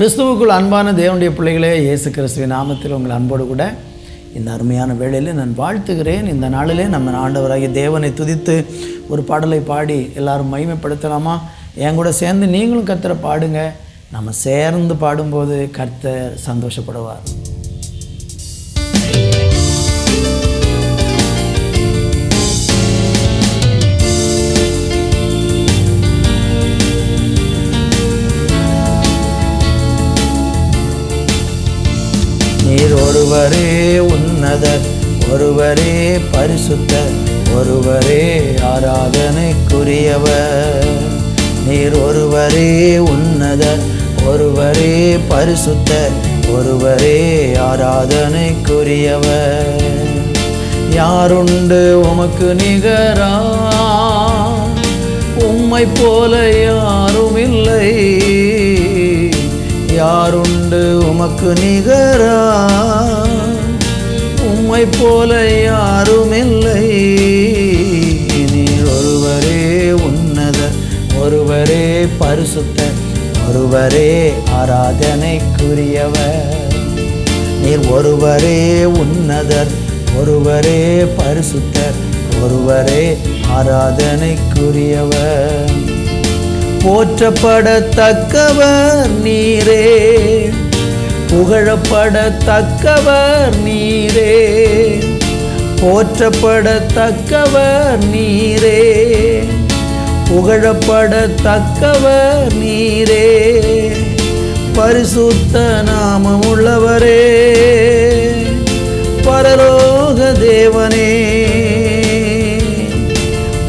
கிறிஸ்துவுக்குள் அன்பான தேவனுடைய பிள்ளைகளே, இயேசு கிறிஸ்துவின் நாமத்தில் உங்கள் அன்போடு கூட இந்த அருமையான வேளையில் நான் வாழ்த்துகிறேன். இந்த நாளிலே நம்ம ஆண்டவராகிய தேவனை துதித்து ஒரு பாடலை பாடி எல்லாரும் மகிமைப்படுத்தலாமா? என் கூட சேர்ந்து நீங்களும் கர்த்தரை பாடுங்க. நம்ம சேர்ந்து பாடும்போது கர்த்தர் சந்தோஷப்படுவார். நீர் ஒருவரே உன்னதர், ஒருவரே பரிசுத்தர், ஒருவரே ஆராதனைக்குரியவர். நீர் ஒருவரே உன்னதர், ஒருவரே பரிசுத்தர், ஒருவரே ஆராதனைக்குரியவர். யாருண்டு உமக்கு நிகரா? உம்மை போல யாரும் இல்லை. யாருண்டு உமக்கு நிகரா? உம்மை போல யாரும் இல்லை. நீர் ஒருவரே உன்னதர், ஒருவரே பரிசுத்தர், ஒருவரே ஆராதனைக்குரியவர். நீர் ஒருவரே உன்னதர், ஒருவரே பரிசுத்தர், ஒருவரே ஆராதனைக்குரியவர். போற்றப்படத்தக்கவர் நீரே, புகழப்படத்தக்கவர் நீரே. போற்றப்படத்தக்கவர் நீரே, புகழப்படத்தக்கவர் நீரே. பரிசுத்த நாமம் உள்ளவரே, பரலோக தேவனே.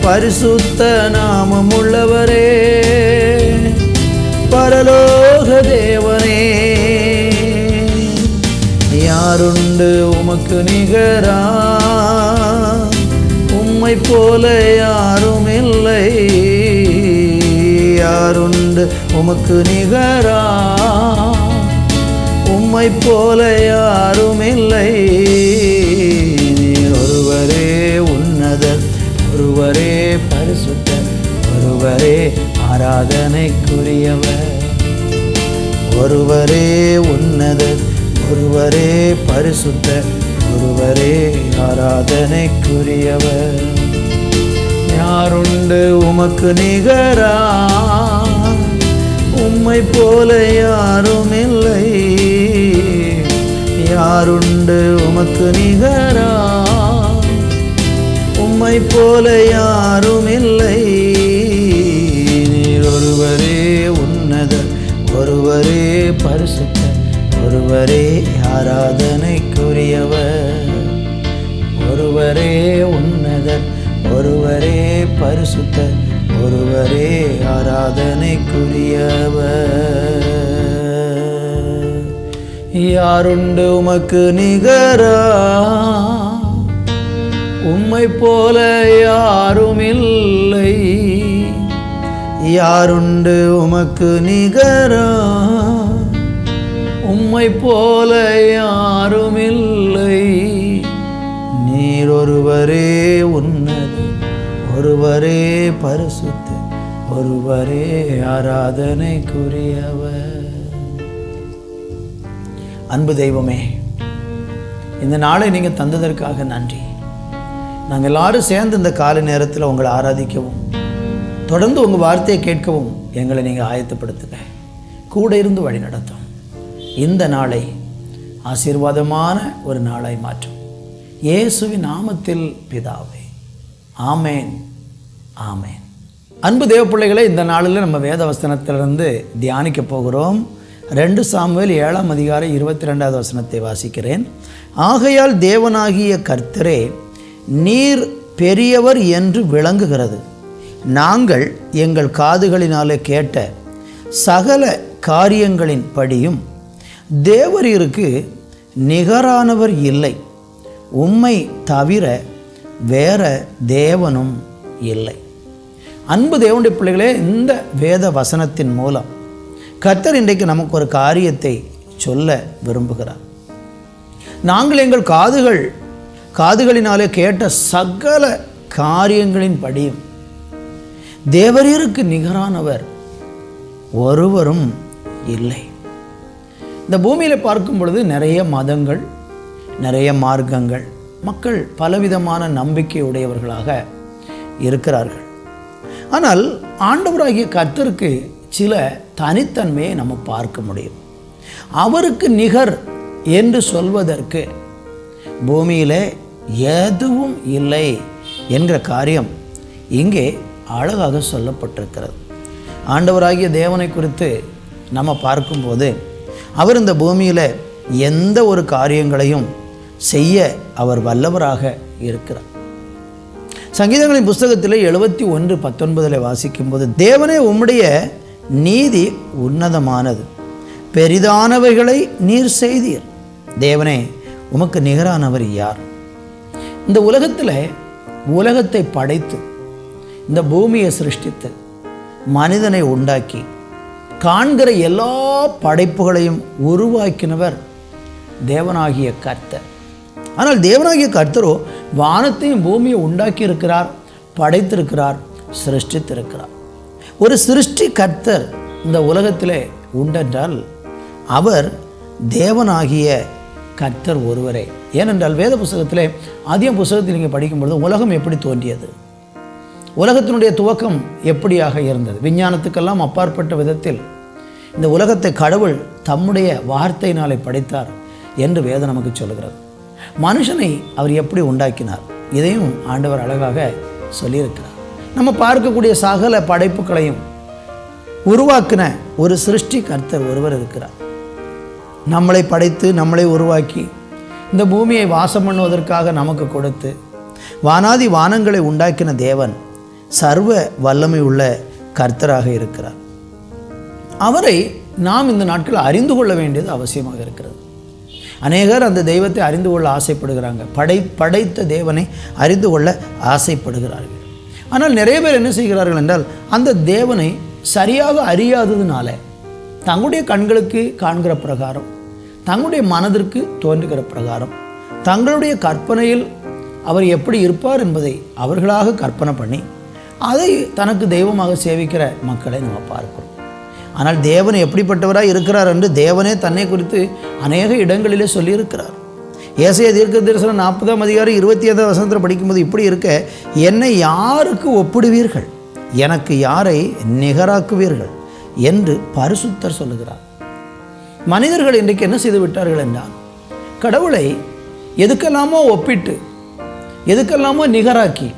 பரிசுத்த நாமம் உள்ளவரே, பரலோக தேவனே. யாருண்டு உமக்கு நிகரா? உம்மை போல யாரும் இல்லை. யாருண்டு உமக்கு நிகரா? உம்மை போல யாரும் இல்லை. நீர் ஒருவரே உன்னதர், ஒருவரே பரிசுத்தர், ஒருவரே ஆராதனைக்குரியவர். ஒருவரே உன்னதர், ஒருவரே பரிசுத்தர், ஒருவரே ஆராதனைக்குரியவர். யாருண்டு உமக்கு நிகரா? உம்மை போல யாரும் இல்லை. யாருண்டு உமக்கு நிகரா? உம்மை போல யாரும் இல்லை. நீர் ஒருவரே உன்னதர், ஒருவரே பரிசுத்தர், ஒருவரே ஆராதனைக்குரியவர். ஒருவரே உன்னதர், ஒருவரே பரிசுத்தர், ஒருவரே ஆராதனைக்குரியவர். யாருண்டு உமக்கு நிகரா? உம்மை போல யாரும் இல்லை. யாருண்டு உமக்கு நிகரா? உம்மை போல யாரும் இல்லை. நீர் ஒருவரே உன்னதர், ஒருவரே பரிசுத்தர், ஒருவரே ஆராதனைக்குரியவர். அன்பு தெய்வமே, இந்த நாளை நீங்கள் தந்ததற்காக நன்றி. நாங்கள் எல்லாரும் சேர்ந்து இந்த காலை நேரத்தில் உங்களை ஆராதிக்கவும், தொடர்ந்து உங்கள் வார்த்தையை கேட்கவும் எங்களை நீங்கள் ஆயத்தப்படுத்துங்க. கூட இருந்து வழி நடத்தும். இந்த நாளை ஆசீர்வாதமான ஒரு நாளாய் மாற்றும். இயேசுவின் நாமத்தில் பிதாவே, ஆமேன், ஆமேன். அன்பு தேவ பிள்ளைகளை, இந்த நாளில் நம்ம வேத வசனத்திலிருந்து தியானிக்க போகிறோம். 2 சாமுவேல் 7ஆம் அதிகாரம் 22வது வசனத்தை வாசிக்கிறேன். ஆகையால் தேவனாகிய கர்த்தரே நீர் பெரியவர் என்று விளங்குகிறது. நாங்கள் எங்கள் காதுகளினாலே கேட்ட சகல காரியங்களின் படியும் தேவரீருக்கு நிகரானவர் இல்லை. உம்மை தவிர வேற தேவனும் இல்லை. அன்பு தேவனுடைய பிள்ளைகளே, இந்த வேத வசனத்தின் மூலம் கர்த்தர் இன்றைக்கு நமக்கு ஒரு காரியத்தை சொல்ல விரும்புகிறார். நாங்கள் எங்கள் காதுகளினாலே கேட்ட சகல காரியங்களின் படியும் தேவரீருக்கு நிகரானவர் ஒருவரும் இல்லை. இந்த பூமியில் பார்க்கும் பொழுது நிறைய மதங்கள், நிறைய மார்க்கங்கள், மக்கள் பலவிதமான நம்பிக்கை உடையவர்களாக இருக்கிறார்கள். ஆனால் ஆண்டவராகிய கர்த்தருக்கு சில தனித்தன்மையை நம்ம பார்க்க முடியும். அவருக்கு நிகர் என்று சொல்வதற்கு பூமியிலே எதுவும் இல்லை என்கிற காரியம் இங்கே அழகாக சொல்லப்பட்டிருக்கிறது. ஆண்டவராகிய தேவனை குறித்து நம்ம பார்க்கும்போது அவர் இந்த பூமியில் எந்த ஒரு காரியங்களையும் செய்ய அவர் வல்லவராக இருக்கிறார். சங்கீதங்களின் புஸ்தகத்தில் 71:19 வாசிக்கும்போது, தேவனே உம்முடைய நீதி உன்னதமானது, பெரிதானவைகளை நீர் செய்தீர். தேவனே உமக்கு நிகரானவர் யார்? இந்த உலகத்தில் உலகத்தை படைத்து இந்த பூமியை சிருஷ்டித்து மனிதனை உண்டாக்கி காண்கிற எல்லா படைப்புகளையும் உருவாக்கினவர் தேவனாகிய கர்த்தர். ஆனால் தேவனாகிய கர்த்தரோ வானத்தையும் பூமியை உண்டாக்கி இருக்கிறார், படைத்திருக்கிறார், சிருஷ்டித்திருக்கிறார். ஒரு சிருஷ்டி கர்த்தர் இந்த உலகத்திலே உண்டென்றால் அவர் தேவனாகிய கர்த்தர் ஒருவரே. ஏனென்றால் வேத புஸ்தகத்திலே ஆதியாகம புஸ்தகத்தில் நீங்கள் படிக்கும்பொழுது உலகம் எப்படி தோன்றியது, உலகத்தினுடைய துவக்கம் எப்படியாக இருந்தது, விஞ்ஞானத்துக்கெல்லாம் அப்பாற்பட்ட விதத்தில் இந்த உலகத்தை கடவுள் தம்முடைய வார்த்தையினாலே படைத்தார் என்று வேதம் நமக்கு சொல்லுகிறது. மனுஷனை அவர் எப்படி உண்டாக்கினார், இதையும் ஆண்டவர் அழகாக சொல்லியிருக்கிறார். நம்ம பார்க்கக்கூடிய சகல படைப்புகளையும் உருவாக்கின ஒரு சிருஷ்டி கர்த்தர் ஒருவர் இருக்கிறார். நம்மளை படைத்து நம்மளை உருவாக்கி இந்த பூமியை வாசம் பண்ணுவதற்காக நமக்கு கொடுத்து வானாதி வானங்களை உண்டாக்கின தேவன் சர்வ வல்லமை உள்ள கர்த்தராக இருக்கிறார். அவரை நாம் இந்த நாட்களில் அறிந்து கொள்ள வேண்டியது அவசியமாக இருக்கிறது. அநேகர் அந்த தெய்வத்தை அறிந்து கொள்ள ஆசைப்படுகிறாங்க, படைத்த தேவனை அறிந்து கொள்ள ஆசைப்படுகிறார்கள். ஆனால் நிறைய பேர் என்ன செய்கிறார்கள் என்றால், அந்த தேவனை சரியாக அறியாததுனால தங்களுடைய கண்களுக்கு காண்கிற பிரகாரம், தங்களுடைய மனதிற்கு தோன்றுகிற பிரகாரம், தங்களுடைய கற்பனையில் அவர் எப்படி இருப்பார் என்பதை அவர்களாக கற்பனை பண்ணி அதை தனக்கு தெய்வமாக சேவிக்கிற மக்களை நம்ம பார்க்கிறோம். ஆனால் தேவன் எப்படிப்பட்டவராக இருக்கிறார் என்று தேவனே தன்னை குறித்து அநேக இடங்களிலே சொல்லியிருக்கிறார். ஏசாயா தீர்க்கதரிசனம் 40:27 படிக்கும்போது இப்படி இருக்க, என்னை யாருக்கு ஒப்பிடுவீர்கள், எனக்கு யாரை நிகராக்குவீர்கள் என்று பரிசுத்தர் சொல்லுகிறார். மனிதர்கள் இன்றைக்கு என்ன செய்து விட்டார்கள் என்றால், கடவுளை எதுக்கெல்லாமோ ஒப்பிட்டு எதுக்கெல்லாமோ நிகராக்கி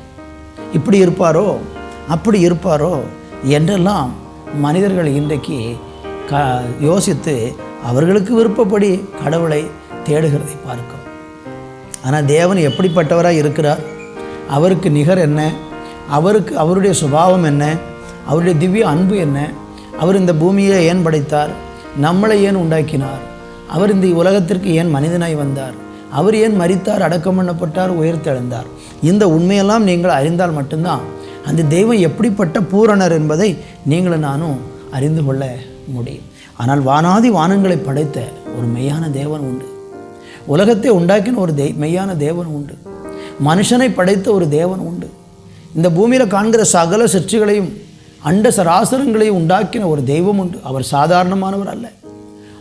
இப்படி இருப்பாரோ அப்படி இருப்பாரோ என்றெல்லாம் மனிதர்கள் இன்றைக்கு யோசித்து அவர்களுக்கு விருப்பப்படி கடவுளை தேடுகிறதை பார்க்கிறோம். ஆனால் தேவன் எப்படிப்பட்டவராக இருக்கிறார், அவருக்கு நிகர் என்ன, அவருடைய சுபாவம் என்ன, அவருடைய திவ்ய அன்பு என்ன, அவர் இந்த பூமியை ஏன் படைத்தார், நம்மளை ஏன் உண்டாக்கினார், அவர் இந்த உலகத்திற்கு ஏன் மனிதனாய் வந்தார், அவர் ஏன் மரித்தார், அடக்கம் பண்ணப்பட்டார், உயிர்த்தெழுந்தார், இந்த உண்மையெல்லாம் நீங்கள் அறிந்தால் மட்டும்தான் அந்த தெய்வம் எப்படிப்பட்ட பூரணர் என்பதை நீங்களும் நானும் அறிந்து கொள்ள முடியும். ஆனால் வானாதி வானங்களை படைத்த ஒரு மெய்யான தேவன் உண்டு, உலகத்தை உண்டாக்கின ஒரு மெய்யான தேவன் உண்டு, மனுஷனை படைத்த ஒரு தேவன் உண்டு, இந்த பூமியில் காண்கிற சகல சிற்சிகளையும் அண்ட சராசரங்களையும் உண்டாக்கின ஒரு தெய்வம் உண்டு. அவர் சாதாரணமானவர் அல்ல,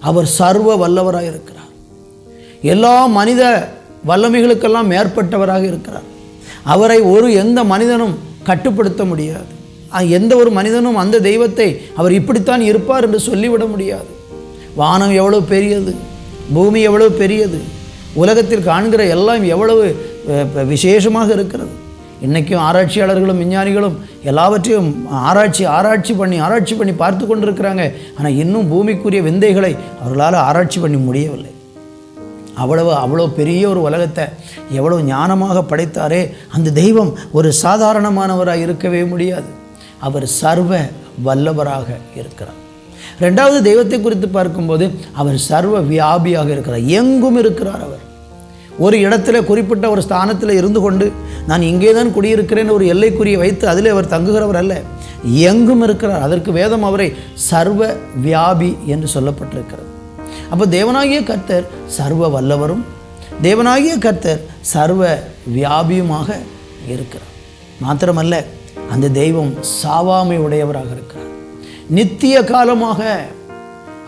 அவர் சர்வ வல்லவராக இருக்கிறார், எல்லா மனித வல்லமைகளுக்கெல்லாம் மேற்பட்டவராக இருக்கிறார். அவரை எந்த மனிதனும் கட்டுப்படுத்த முடியாது. எந்த ஒரு மனிதனும் அந்த தெய்வத்தை அவர் இப்படித்தான் இருப்பார் என்று சொல்லிவிட முடியாது. வானம் எவ்வளவு பெரியது, பூமி எவ்வளவு பெரியது, உலகத்தில் காண்கிற எல்லாம் எவ்வளவு விசேஷமாக இருக்கிறது. இன்றைக்கும் ஆராய்ச்சியாளர்களும் விஞ்ஞானிகளும் எல்லாவற்றையும் ஆராய்ச்சி பண்ணி பார்த்து கொண்டிருக்கிறாங்க. ஆனால் இன்னும் பூமிக்குரிய விந்தைகளை அவர்களால் ஆராய்ச்சி பண்ணி முடியவில்லை. அவ்வளோ பெரிய ஒரு உலகத்தை எவ்வளவு ஞானமாக படைத்தாரே அந்த தெய்வம் ஒரு சாதாரணமானவராக இருக்கவே முடியாது. அவர் சர்வ வல்லவராக இருக்கிறார். ரெண்டாவது தெய்வத்தை குறித்து பார்க்கும்போது அவர் சர்வ வியாபியாக இருக்கிறார், எங்கும் இருக்கிறார். அவர் ஒரு இடத்துல குறிப்பிட்ட ஒரு ஸ்தானத்தில் இருந்து கொண்டு நான் இங்கே தான் குடியிருக்கிறேன் ஒரு எல்லைக்குறியை வைத்து அதில் அவர் தங்குகிறவர் அல்ல, எங்கும் இருக்கிறார். அதற்கு வேதம் அவரை சர்வ வியாபி என்று சொல்லப்பட்டிருக்கிறது. அப்போ தேவனாகிய கர்த்தர் சர்வ வல்லவரும் தேவனாகிய கர்த்தர் சர்வ வியாபியுமாக இருக்கிறார். மாத்திரமல்ல, அந்த தெய்வம் சாவாமை உடையவராக இருக்கிறார். நித்திய காலமாக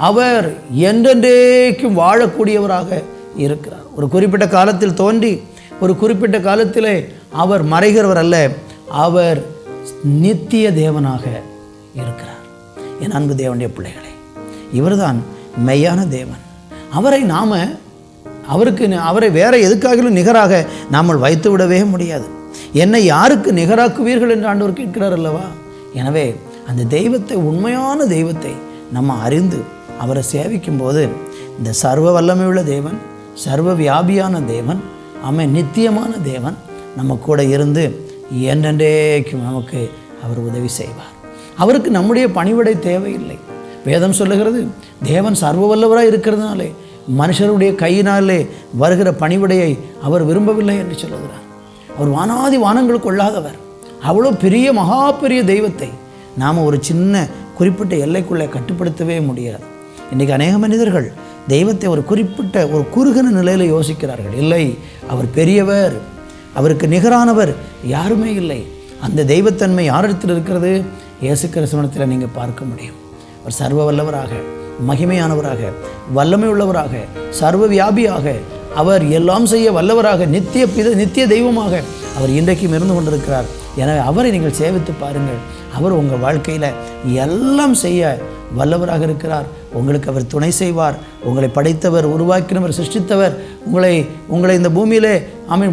அவர் என்றென்றைக்கும் வாழக்கூடியவராக இருக்கிறார். ஒரு குறிப்பிட்ட காலத்தில் தோன்றி ஒரு குறிப்பிட்ட காலத்திலே அவர் மறைகிறவர் அல்ல, அவர் நித்திய தேவனாக இருக்கிறார். என் அன்பு தேவனுடைய பிள்ளைகளே, இவர்தான் மெய்யான தேவன். அவரை வேற எதுக்காகவும் நிகராக நாம் வைத்து விடவே முடியாது. என்னை யாருக்கு நிகராக்குவீர்கள் என்று ஆண்டவர் கேட்கிறார் அல்லவா? எனவே அந்த தெய்வத்தை, உண்மையான தெய்வத்தை நம்ம அறிந்து அவரை சேவிக்கும் போது இந்த சர்வ வல்லமையுள்ள தேவன், சர்வ வியாபியான தேவன், நித்தியமான தேவன் நம்ம கூட இருந்து என்றென்றைக்கும் நமக்கு அவர் உதவி செய்வார். அவருக்கு நம்முடைய பணிவிடை தேவையில்லை. வேதம் சொல்லுகிறது, தேவன் சர்வ வல்லவராக இருக்கிறதுனாலே மனுஷருடைய கையினாலே வருகிற பணிவிடையை அவர் விரும்பவில்லை என்று சொல்லுகிறார். அவர் வானாதி வானங்களுக்கு கொள்ளாதவர். அவ்வளோ பெரிய மகா பெரிய தெய்வத்தை நாம் ஒரு சின்ன குறிப்பிட்ட எல்லைக்குள்ளே கட்டுப்படுத்தவே முடியாது. இன்றைக்கி அநேக மனிதர்கள் தெய்வத்தை ஒரு குறிப்பிட்ட ஒரு குறுகின நிலையில் யோசிக்கிறார்கள். இல்லை, அவர் பெரியவர், அவருக்கு நிகரானவர் யாருமே இல்லை. அந்த தெய்வத்தன்மை யாரிடத்தில் இருக்கிறது? இயேசு கிறிஸ்துவிடத்தில் நீங்கள் பார்க்க முடியும். அவர் சர்வ வல்லவராக, மகிமையானவராக, வல்லமை உள்ளவராக, சர்வ வியாபியாக, அவர் எல்லாம் செய்ய வல்லவராக, நித்திய தெய்வமாக அவர் இன்றைக்கும் இருந்து கொண்டிருக்கிறார். எனவே அவரை நீங்கள் சேவித்து பாருங்கள். அவர் உங்கள் வாழ்க்கையில் எல்லாம் செய்ய வல்லவராக இருக்கிறார். உங்களுக்கு அவர் துணை செய்வார். உங்களை படைத்தவர், உருவாக்கினவர், சிருஷ்டித்தவர், உங்களை இந்த பூமியிலே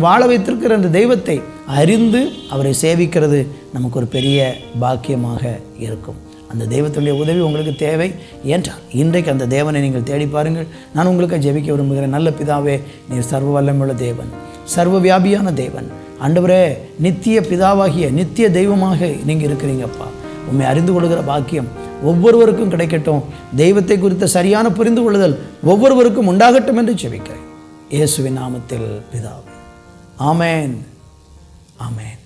வாழ வைத்திருக்கிற அந்த தெய்வத்தை அறிந்து அவரை சேவிக்கிறது நமக்கு ஒரு பெரிய பாக்கியமாக இருக்கும். அந்த தெய்வத்துடைய உதவி உங்களுக்கு தேவை என்றால் இன்றைக்கு அந்த தேவனை நீங்கள் தேடி பாருங்கள். நான் உங்களுக்கு ஜெபிக்க விரும்புகிறேன். நல்ல பிதாவே, நீர் சர்வ வல்லமையுள்ள தேவன், சர்வ வியாபியான தேவன். ஆண்டவரே, நித்திய பிதாவாகிய நித்திய தெய்வமாக நீங்கள் இருக்கிறீங்கப்பா. உண்மை அறிந்து கொள்கிற பாக்கியம் ஒவ்வொருவருக்கும் கிடைக்கட்டும். தெய்வத்தை குறித்த சரியான புரிந்து கொள்ளுதல் ஒவ்வொருவருக்கும் உண்டாகட்டும் என்று ஜெபிக்கிறேன். இயேசுவின் நாமத்தில் பிதாவே, ஆமேன், ஆமேன்.